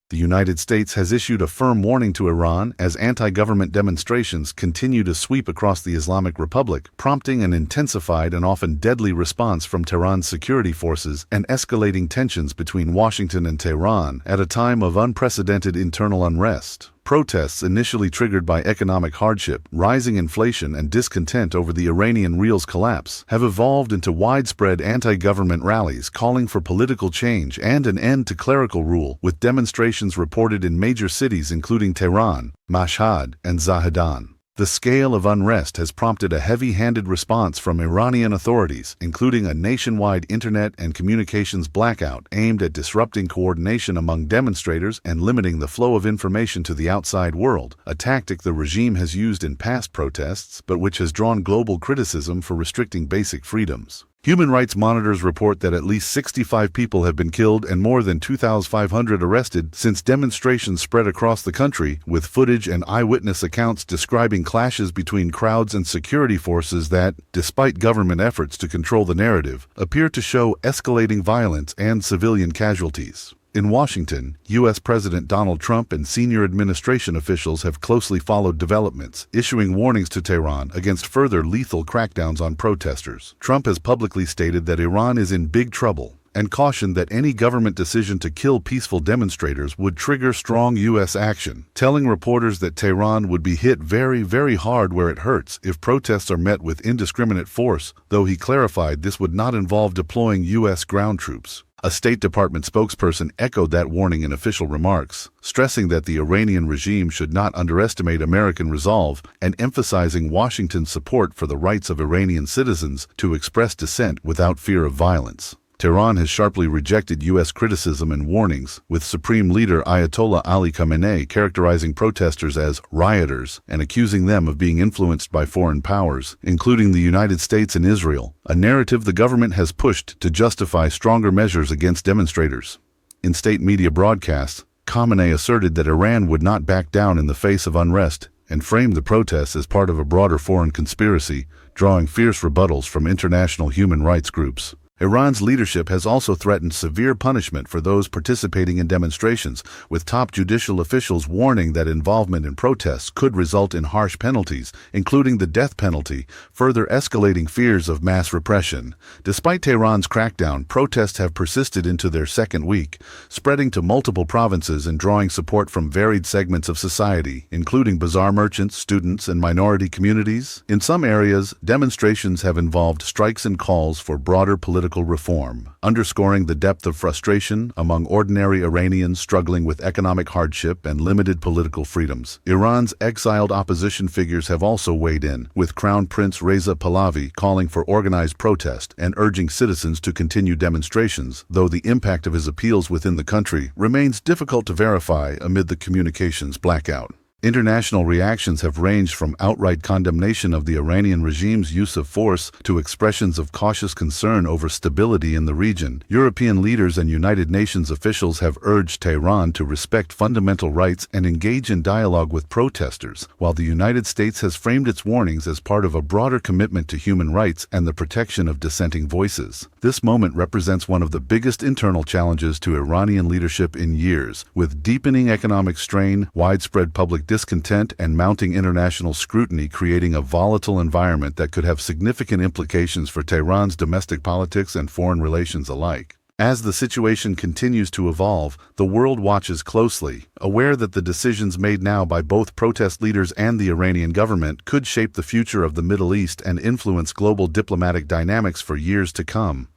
The United States has issued a firm warning to Iran as anti-government demonstrations continue to sweep across the Islamic Republic, prompting an intensified and often deadly response from Tehran's security forces and escalating tensions between Washington and Tehran at a time of unprecedented internal unrest. Protests initially triggered by economic hardship, rising inflation, and discontent over the Iranian rial's collapse have evolved into widespread anti-government rallies calling for political change and an end to clerical rule, with demonstrations reported in major cities including Tehran, Mashhad, and Zahedan. The scale of unrest has prompted a heavy-handed response from Iranian authorities, including a nationwide internet and communications blackout aimed at disrupting coordination among demonstrators and limiting the flow of information to the outside world, a tactic the regime has used in past protests but which has drawn global criticism for restricting basic freedoms. Human rights monitors report that at least 65 people have been killed and more than 2,500 arrested since demonstrations spread across the country, with footage and eyewitness accounts describing clashes between crowds and security forces that, despite government efforts to control the narrative, appear to show escalating violence and civilian casualties. In Washington, U.S. President Donald Trump and senior administration officials have closely followed developments, issuing warnings to Tehran against further lethal crackdowns on protesters. Trump has publicly stated that Iran is in big trouble and cautioned that any government decision to kill peaceful demonstrators would trigger strong U.S. action, telling reporters that Tehran would be hit very, very hard where it hurts if protests are met with indiscriminate force, though he clarified this would not involve deploying U.S. ground troops. A State Department spokesperson echoed that warning in official remarks, stressing that the Iranian regime should not underestimate American resolve and emphasizing Washington's support for the rights of Iranian citizens to express dissent without fear of violence. Tehran has sharply rejected U.S. criticism and warnings, with Supreme Leader Ayatollah Ali Khamenei characterizing protesters as rioters and accusing them of being influenced by foreign powers, including the United States and Israel, a narrative the government has pushed to justify stronger measures against demonstrators. In state media broadcasts, Khamenei asserted that Iran would not back down in the face of unrest and framed the protests as part of a broader foreign conspiracy, drawing fierce rebuttals from international human rights groups. Iran's leadership has also threatened severe punishment for those participating in demonstrations, with top judicial officials warning that involvement in protests could result in harsh penalties, including the death penalty, further escalating fears of mass repression. Despite Tehran's crackdown, protests have persisted into their second week, spreading to multiple provinces and drawing support from varied segments of society, including bazaar merchants, students, and minority communities. In some areas, demonstrations have involved strikes and calls for broader political reform, underscoring the depth of frustration among ordinary Iranians struggling with economic hardship and limited political freedoms. Iran's exiled opposition figures have also weighed in, with Crown Prince Reza Pahlavi calling for organized protest and urging citizens to continue demonstrations, though the impact of his appeals within the country remains difficult to verify amid the communications blackout. International reactions have ranged from outright condemnation of the Iranian regime's use of force to expressions of cautious concern over stability in the region. European leaders and United Nations officials have urged Tehran to respect fundamental rights and engage in dialogue with protesters, while the United States has framed its warnings as part of a broader commitment to human rights and the protection of dissenting voices. This moment represents one of the biggest internal challenges to Iranian leadership in years, with deepening economic strain, widespread public discontent, and mounting international scrutiny creating a volatile environment that could have significant implications for Tehran's domestic politics and foreign relations alike. As the situation continues to evolve, the world watches closely, aware that the decisions made now by both protest leaders and the Iranian government could shape the future of the Middle East and influence global diplomatic dynamics for years to come.